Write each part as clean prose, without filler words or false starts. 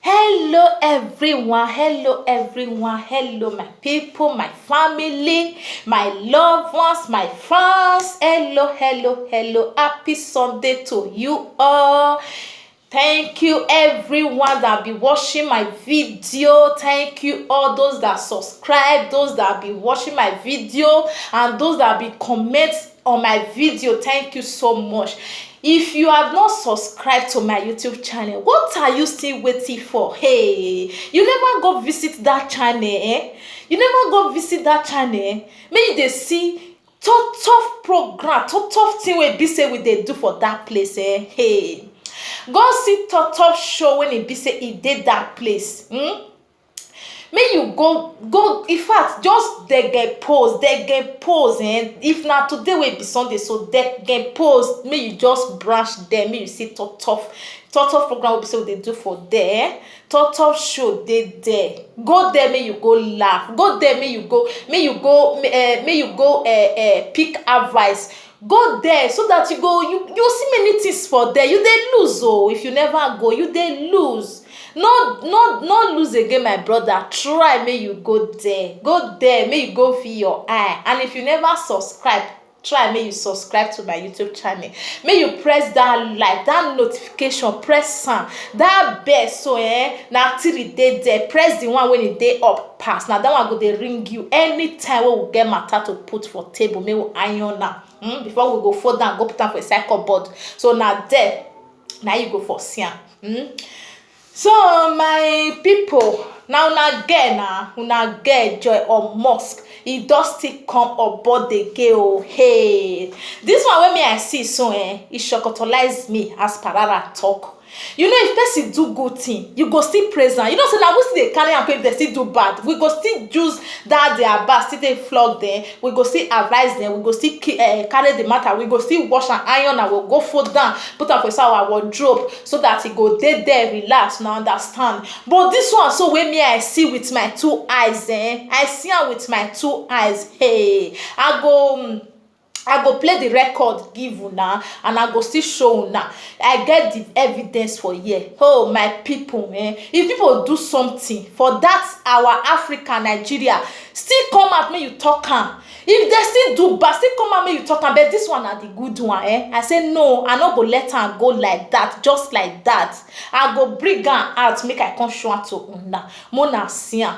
Hello everyone, hello my people, my family, my loved ones, my friends. Hello. Happy Sunday to you all. Thank you everyone that be watching my video. Thank you all those that subscribe, those that be watching my video, and those that be comment on my video. Thank you so much. If you have not subscribed to my YouTube channel, what are you still waiting for? Hey, you never go visit that channel, eh? You never go visit that channel. Make they see tough program, tough thing wey be say we dey do for that place, eh? Hey, go see tough show when e be say e dey that place. Make you go in fact just dey get post eh? If na today wey be Sunday, so dey get post, make you just branch there, make you see tough program wey be say we dey do for there. Tough show dey there. Go there, make you go laugh. Go there, make you go pick advice. Go there so that you see many things for there. You dey lose if you never go, you dey lose. No lose again, my brother. Try, make you go there, make you go feel your eye. And if you never subscribe, try make you subscribe to my YouTube channel. Make you press that like, that notification, press that bell, so na till e dey there. Press the one when e dey up pass, na that one go dey ring you anytime wey we get matter to put for table. Make we iron am before we go fold down, go put am for inside cupboard. So na there na you go for see am. So my people, now una get Joy Omosk. E don still come aboard again o. Hey, this one wey me I see so e shocktolize me, as Parara talk. You know, if person do good thing, you go still praise am. You know, say na we still dey carry am, if they still do bad, we go still use that their bad, still dey flog them. We go still advise them. We go still carry the matter. We go still wash and iron and we go fold down, put am for inside our wardrobe, so that e go dey there relax. Now understand. But this one, so wey me I see with my two eyes, I see am with my two eyes. Hey, I go play the record give una, and I go still show una. I get the evidence for here. Oh my people, if people do something for that our Africa, Nigeria, still come out make you talk am. If they still do bad, still come out make you talk am. But this one na the good one, I say no, I no go let am go like that, just like that. I go bring am out, make I come show am to una. Mona see am.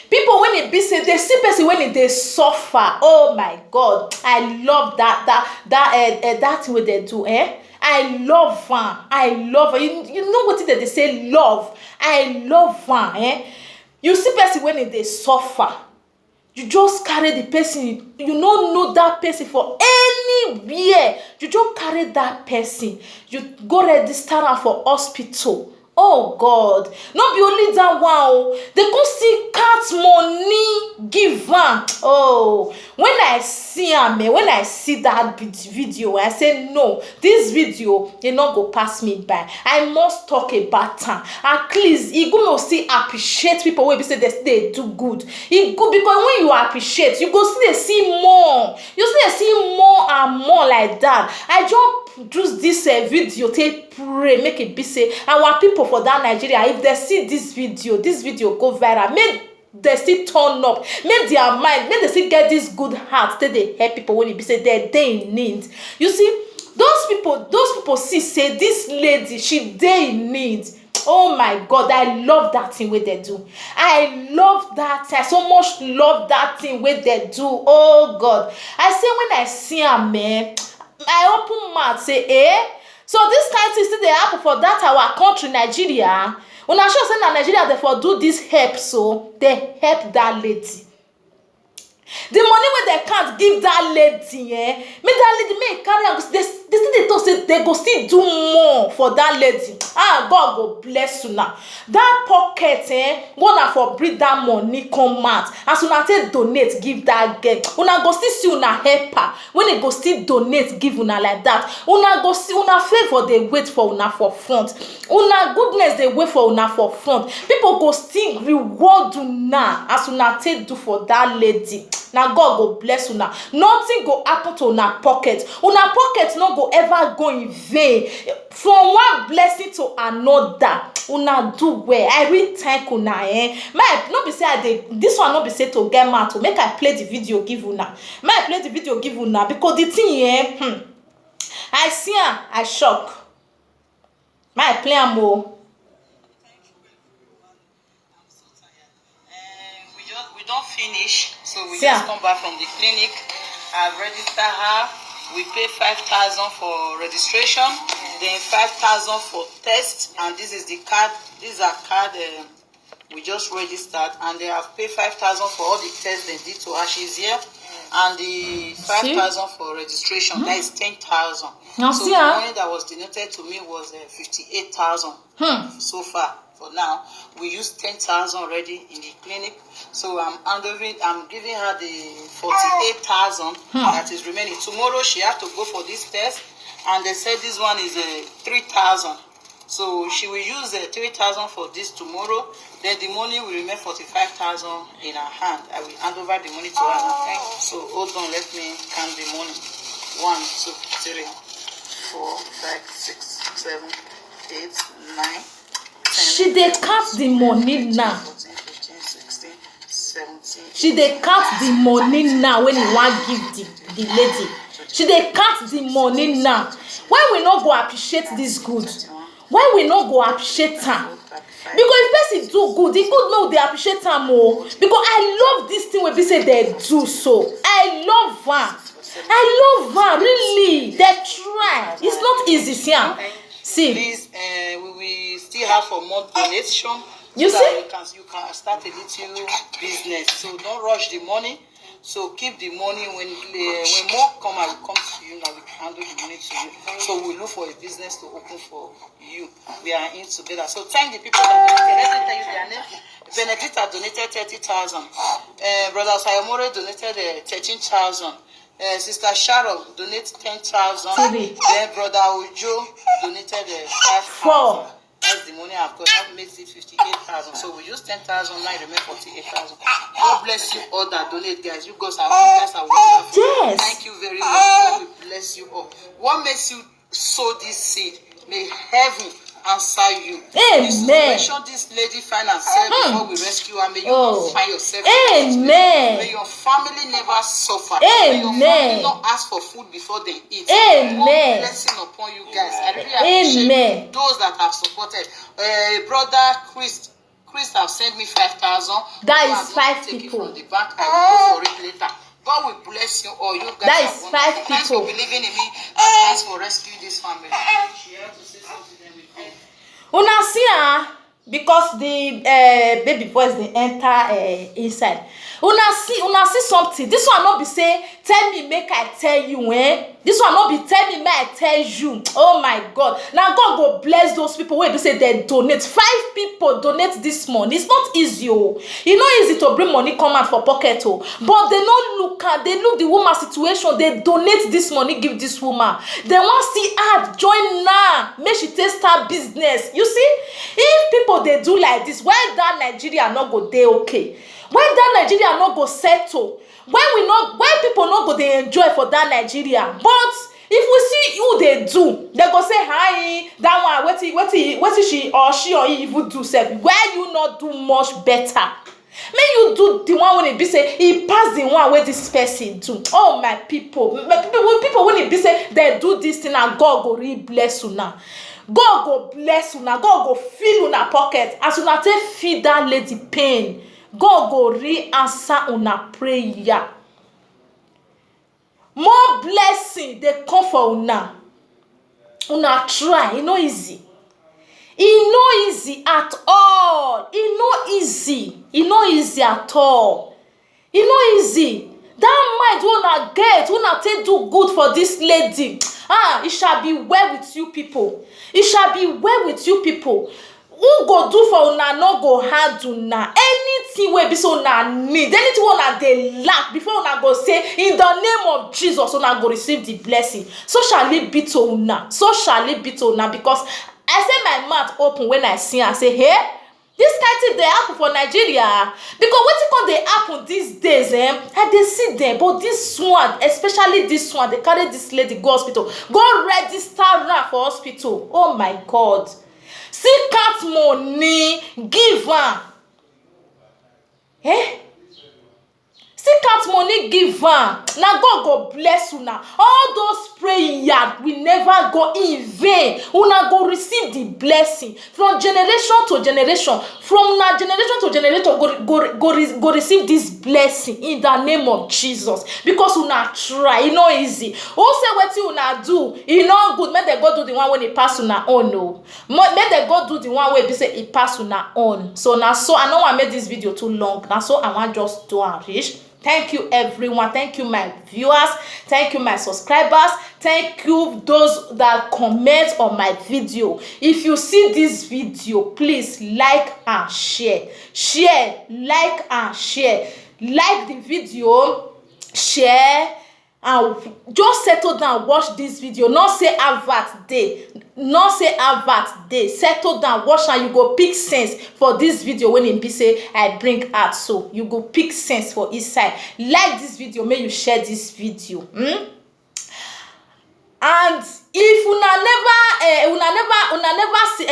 People when it be say they see person when it they suffer. Oh my God, I love that thing what they do. I love her. You know what they say love. I love her. You see person when it they suffer. You just carry the person. You don't know that person for anywhere. You just carry that person. You go register am for hospital. Oh God, not be only that one. They go see cat money give am. Oh, when I see am, when I see that video, I say no, this video e not go pass me by. I must talk about am. At least e go still appreciate people wey be say they do good. E good because when you appreciate, you go still see more. You still see more and more like that. I just use this video take pray, make it be say our people for that Nigeria, if they see this video go viral, make they still turn up, make their mind, make they still get this good heart, they help people when it be say they in need. You see, those people see say this lady, she dey in need. Oh my God, I love that thing wey they do. I love that. I so much love that thing wey they do. Oh God, I say when I see am, I open mouth say, so this kind of thing still dey happen for that our country, Nigeria. Una sure say na Nigeria they for do this help, so they help that lady. The money wey they can't give that lady, make that lady make carry am. They still dey talk say they go still do more for that lady. God go bless una. That pocket, una for bring that money come out. As una take donate give that girl, una go still see una help her. When they go still donate give una like that, una go see una favor they wait for una for front. Una goodness they wait for una for front. People go still reward una as una take do for that lady. Now God go bless una. Nothing go happen to una pocket. Una pocket no go ever go in vain. From one blessing to another, una do well. I really thank una my no be say I dey this one no be say to get mad to make I play the video give una, make I play the video give una because the thing I see am I shock. May I play am o. We don't finish, so we just come back from the clinic. I've registered her. We pay 5,000 for registration, then 5,000 for test, and this is the card. These are card we just registered, and they have paid 5,000 for all the tests they did to her. She's here, and the 5,000 for registration. That is 10,000. So the money that was donated to me was 58,000 so far. For now, we use 10,000 already in the clinic. So I'm giving her the 48,000 that is remaining. Tomorrow she has to go for this test, and they said this one is 3,000. So she will use 3,000 for this tomorrow. Then the money will remain 45,000 in her hand. I will hand over the money to her now. Okay? So hold on, let me count the money. 1, 2, 3, 4, 5, 6, 7, 8, 9. She dey count the money now. 14, 15, 16, 17. She dey count the money now when you wan give the lady. She dey count the money now. Why we no go appreciate this good? Why we no go appreciate am? Because if person do good, the good no dey appreciate am o. Because I love this thing wey be say they do so. I love am really. They try. It's not easy, see. Please, we will still have for more donation. You so see? That you can start a little business. So don't rush the money. So keep the money. When more come, I will come to you. Now we can handle the money to you. So we look for a business to open for you. We are in together. So thank the people that donated. Let me tell you their name. Benedicta donated 30,000. Brother Sayomore donated 13,000. Sister Sharon donated 10,000. Then Brother Ojo donated 5,000. That's the money I've got. That makes it 58,000. So we use 10,000, now it remains 48,000. God bless you all that donate, guys. You guys are wonderful. Yes. Thank you very much. God will bless you all. What makes you sow this seed? May heaven answer you. Amen. Mention this lady find herself before we rescue her. May you not find yourself. Amen. May your family never suffer. Amen. May your family not ask for food before they eat. Amen. One blessing upon you guys. I really appreciate those that have supported. Brother Chris have sent me 5,000. That is 5 people. From the bank. I will go for it later. God will bless you all. You guys. That is 5 people. Thanks for believing in me, and thanks for rescuing this family. She had to say something. Una see because the baby boys dey enter inside. Una see something. This one not be say tell me make I tell you This one not be tell me make I tell you. Oh my God. Now God go bless those people wey be say they donate. 5 people donate this money. It's not easy e no easy to bring money come out for pocket but they no look at they look the woman situation. They donate this money give this woman. They want see her join now make she take start business. You see, if people they do like this, why that Nigeria not go dey okay? Why that Nigeria not go settle? Why people not go they enjoy for that Nigeria? But if we see who they do, they go say hi that one what she or he even do self. Why you not do much better? May you do the one when it be say he pass the one where this person do. Oh my people when it be say they do this thing and God go really bless you now. God go bless you now. God go fill una pocket as una take feed that lady pain. God go re-answer una prayer. More blessing they come for una. Una try. It no easy. It no easy at all. It no easy. It no easy at all. It no easy. That mind una get, una take do good for this lady. It shall be well with you people. It shall be well with you people. Who go do for una no go hard una. Anything wey be so una need, anything una dey lack before una go say in the name of Jesus una go receive the blessing. So shall it be to una. So shall it be to una because I say my mouth open when I see and say, hey, this kind thing dey happen for Nigeria because wetin come dey happen these days I dey see them, but this one, especially this one, they carry this lady go hospital, go register her for hospital. Oh my God. See count money, give am. See count money, give am. Na God go bless una. All those prayer will never go in vain. Una go receive the blessing from generation to generation. From na generation to generation go receive this blessing in the name of Jesus. Because una try, e no easy. Who say wetin una do, e no good. Make dem go do the one when e pass una own o. Make dem go do the one wey be say e pass una own. So na so I no wan make this video too long. Na so I wan just do am reach. Thank you everyone. Thank you my viewers. Thank you my subscribers. Thank you those that comment on my video. If you see this video, please like and share. Share, like and share. Like the video, share, and just settle down, watch this video. Not say advert dey, not say advert dey. Settle down, watch, and you go pick sense for this video when e be say I bring out. So you go pick sense for inside. Like this video, make you share this video. And if una never see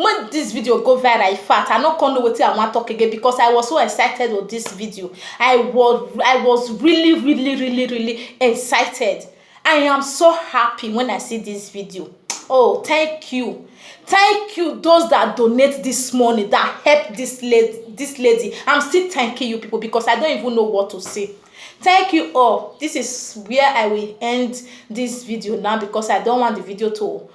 when this video go viral, in fact I no come know wetin I wan talk again, because I was so excited with this video. I was really excited. I am so happy when I see this video. Oh, thank you those that donate this money, that help this lady. I'm still thanking you people, because I don't even know what to say. Thank you all. This is where I will end this video now, because I don't want the video to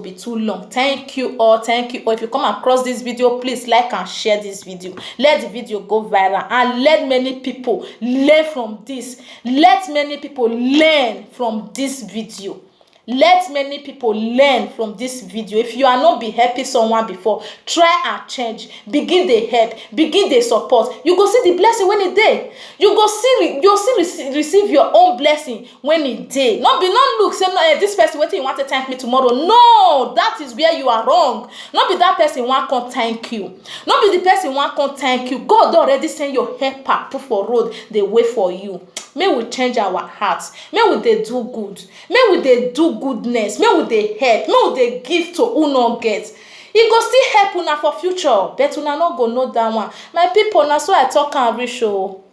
be too long. Thank you all. If you come across this video, please like and share this video. Let the video go viral, and let many people learn from this. Let many people learn from this video. Let many people learn from this video. If you are not be helping someone before, try and change. Begin the help, begin the support. You go see the blessing when it day. You go see receive your own blessing when it day. Not look say no, this person waiting want to thank me tomorrow. No, that is where you are wrong. Not be that person want to thank you. Not be the person want to thank you. God already send your helper put for road, they wait for you. May we change our hearts. May we dey do good. May we dey do goodness. May we dey help. May we dey give to who no get. E go still help una for future, but una no go know that one. My people, na so I talk and reach o.